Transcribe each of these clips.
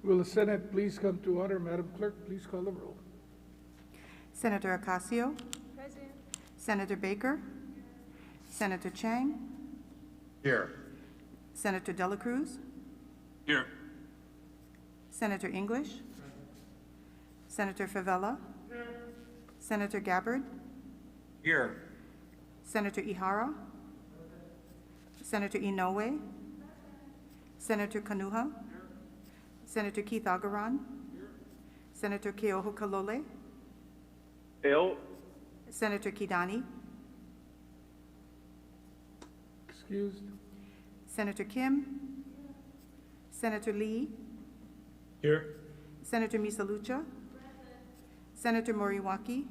Will the Senate please come to order? Madam Clerk, please call the roll. Senator Ocasio, Present. Senator Baker, Senator Chang, Here. Senator Dela Cruz, Here. Senator English, Senator Favela, Senator Gabbard, Here. Senator Ihara, Senator Inoue, Senator Kanuha, Senator Keith Agaran, Senator Keohua Kalole, Eo. Senator Kidani, Excused. Senator Kim, Senator Lee, Here. Senator Misalucha, Senator Moriwaki,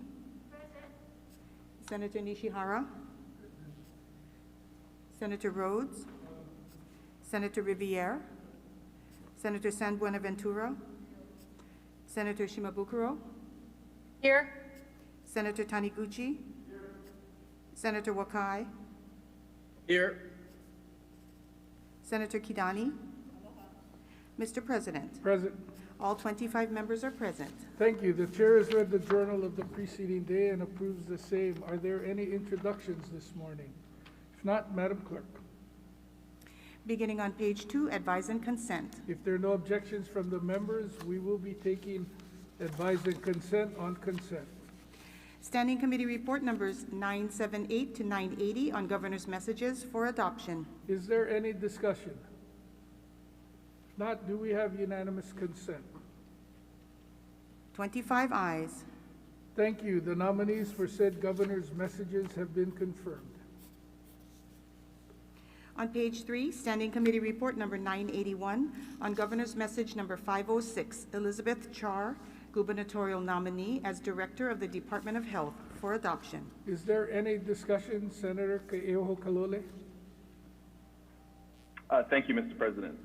Senator Nishihara, Senator Rhodes, Senator Riviere, Senator San Buenaventura, Senator Shimabukuro, Here. Senator Taniguchi, Senator Wakai, Here. Senator Kidani. Mr. President, Present. all 25 members are present. Thank you. The chair has read the journal of the preceding day and approves the same. Are there any introductions this morning? If not, Madam Clerk. Beginning on page 2, advise and consent. If there are no objections from the members, we will be taking advise and consent on consent. Standing Committee Report numbers 978 to 980 on Governor's messages for adoption. Is there any discussion? If not, do we have unanimous consent? 25 ayes. Thank you. The nominees for said governor's messages have been confirmed. On page 3, Standing Committee Report number 981 on Governor's message number 506, Elizabeth Char, gubernatorial nominee as Director of the Department of Health for adoption. Is there any discussion, Senator Keohua Kalole? Thank you, Mr. President.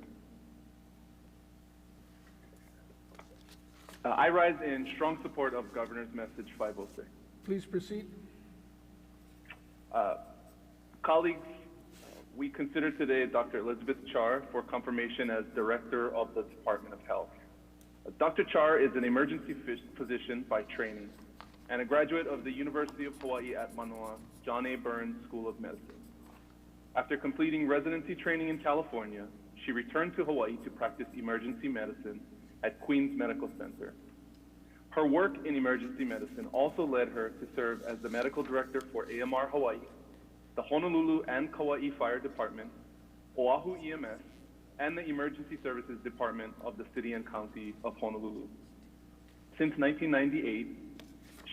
I rise in strong support of Governor's Message 506. Please proceed. Colleagues, we consider today Dr. Elizabeth Char for confirmation as Director of the Department of Health. Dr. Char is an emergency physician by training and a graduate of the University of Hawaii at Manoa, John A. Burns School of Medicine. After completing residency training in California, she returned to Hawaii to practice emergency medicine at Queens Medical Center. Her work in emergency medicine also led her to serve as the medical director for AMR Hawaii, the Honolulu and Kauai Fire Department, Oahu EMS, and the Emergency Services Department of the City and County of Honolulu. Since 1998,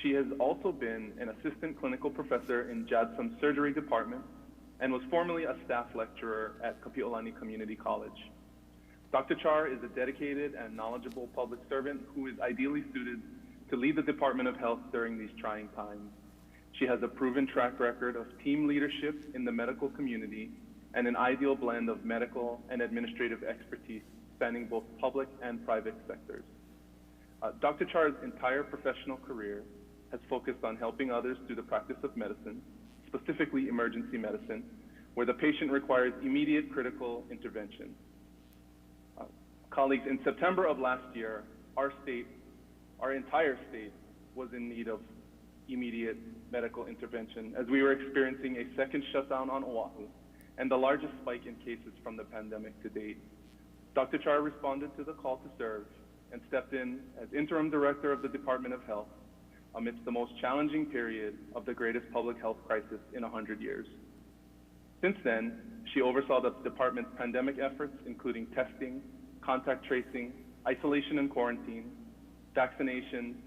she has also been an assistant clinical professor in Jadsom Surgery Department and was formerly a staff lecturer at Kapi'olani Community College. Dr. Char is a dedicated and knowledgeable public servant who is ideally suited to lead the Department of Health during these trying times. She has a proven track record of team leadership in the medical community and an ideal blend of medical and administrative expertise spanning both public and private sectors. Dr. Char's entire professional career has focused on helping others through the practice of medicine, specifically emergency medicine, where the patient requires immediate critical intervention. Colleagues, in September of last year, our entire state was in need of immediate medical intervention as we were experiencing a second shutdown on Oahu and the largest spike in cases from the pandemic to date. Dr. Char responded to the call to serve and stepped in as interim director of the Department of Health amidst the most challenging period of the greatest public health crisis in 100 years. Since then, she oversaw the department's pandemic efforts, including testing, contact tracing, isolation and quarantine, vaccination,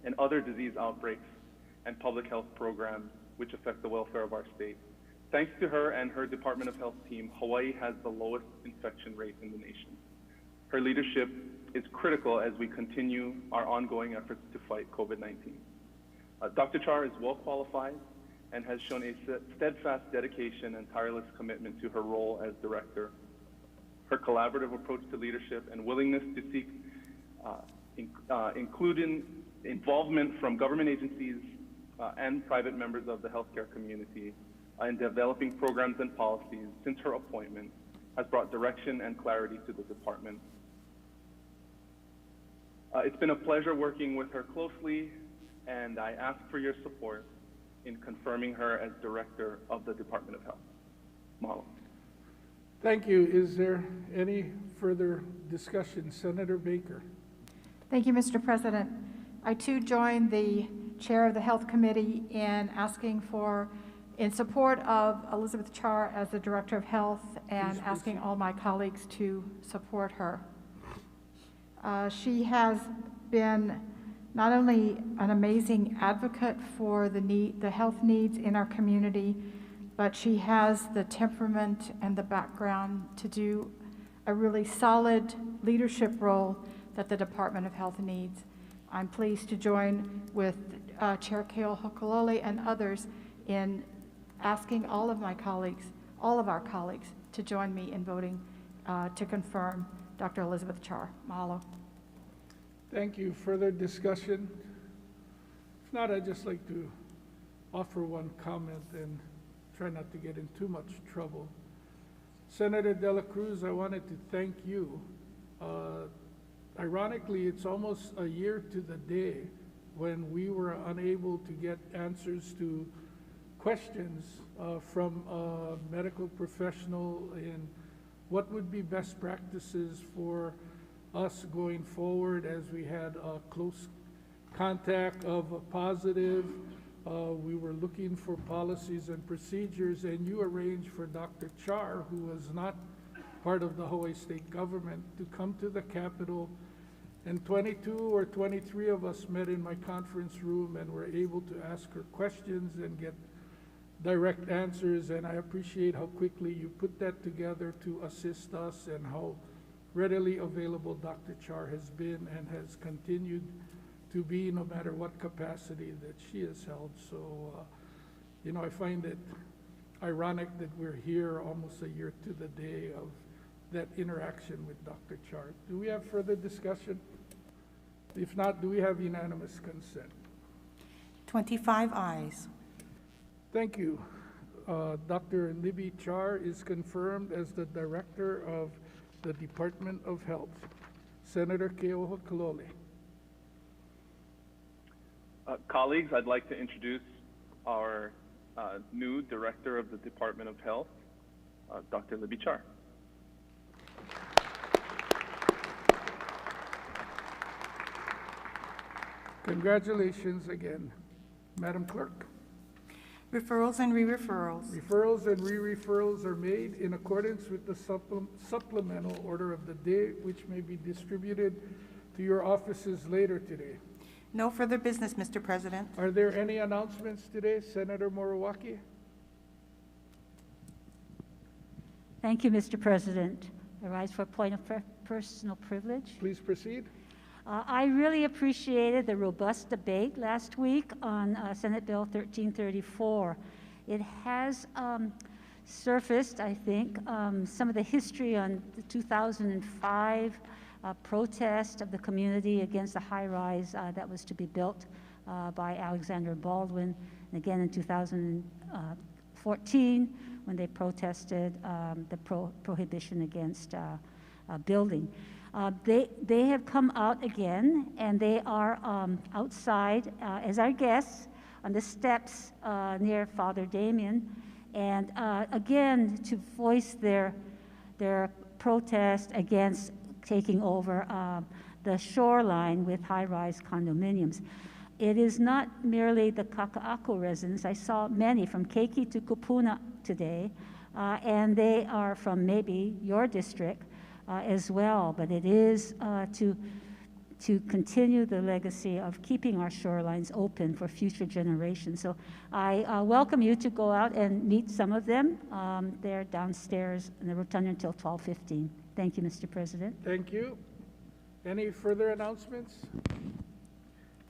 and other disease outbreaks and public health programs which affect the welfare of our state. Thanks to her and her Department of Health team, Hawaii has the lowest infection rate in the nation. Her leadership is critical as we continue our ongoing efforts to fight COVID-19. Dr. Char is well qualified and has shown a steadfast dedication and tireless commitment to her role as director. Her collaborative approach to leadership and willingness to seek including involvement from government agencies and private members of the healthcare community in developing programs and policies since her appointment has brought direction and clarity to the department. It's been a pleasure working with her closely, and I ask for your support in confirming her as Director of the Department of Health. Mahalo. Thank you. Is there any further discussion? Senator Baker. Thank you, Mr. President. I too join the chair of the Health Committee in asking in support of Elizabeth Char as the Director of Health and asking all my colleagues to support her. She has been not only an amazing advocate for the health needs in our community, but she has the temperament and the background to do a really solid leadership role that the Department of Health needs. I'm pleased to join with Chair Keohokalole and others in asking all of our colleagues to join me in voting to confirm Dr. Elizabeth Char. Mahalo. Thank you. Further discussion? If not, I'd just like to offer one comment and try not to get in too much trouble. Senator De La Cruz, I wanted to thank you. Ironically, it's almost a year to the day when we were unable to get answers to questions from a medical professional in what would be best practices for us going forward, as we had a close contact of a positive. We were looking for policies and procedures, and you arranged for Dr. Char, who was not part of the Hawaii state government, to come to the Capitol. And 22 or 23 of us met in my conference room and were able to ask her questions and get direct answers. And I appreciate how quickly you put that together to assist us, and how readily available Dr. Char has been and has continued to be, no matter what capacity that she has held. So, you know, I find it ironic that we're here almost a year to the day of that interaction with Dr. Char. Do we have further discussion? If not, do we have unanimous consent? 25 ayes. Thank you. Dr. Libby Char is confirmed as the Director of the Department of Health. Senator Keohokalole. Colleagues, I'd like to introduce our new Director of the Department of Health, Dr. Libby Char. Congratulations again. Madam Clerk. Referrals and re-referrals. Referrals and re-referrals are made in accordance with the supplemental order of the day, which may be distributed to your offices later today. No further business, Mr. President. Are there any announcements today? Senator Moriwaki? Thank you, Mr. President. I rise for a point of personal privilege. Please proceed. I really appreciated the robust debate last week on Senate Bill 1334. It has surfaced, I think, some of the history on the 2005 protest of the community against the high-rise that was to be built by Alexander Baldwin, and again in 2014 when they protested the prohibition against building. They have come out again, and they are outside as our guests on the steps near Father Damien, and again to voice their protest against taking over the shoreline with high-rise condominiums. It is not merely the Kaka'ako residents. I saw many from Keiki to Kupuna today, and they are from maybe your district as well, but it is to continue the legacy of keeping our shorelines open for future generations. So I welcome you to go out and meet some of them. They're downstairs in the rotunda until 12:15. Thank you, Mr. President. Thank you. Any further announcements?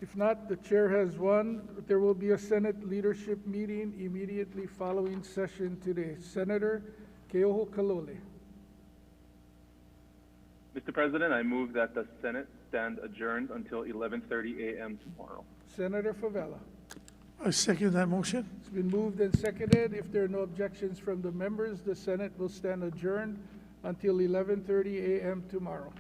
If not, the chair has one. There will be a Senate leadership meeting immediately following session today. Senator Keohokalole. Mr. President, I move that the Senate stand adjourned until 11:30 a.m. tomorrow. Senator Favela. I second that motion. It's been moved and seconded. If there are no objections from the members, the Senate will stand adjourned until 11:30 a.m. tomorrow.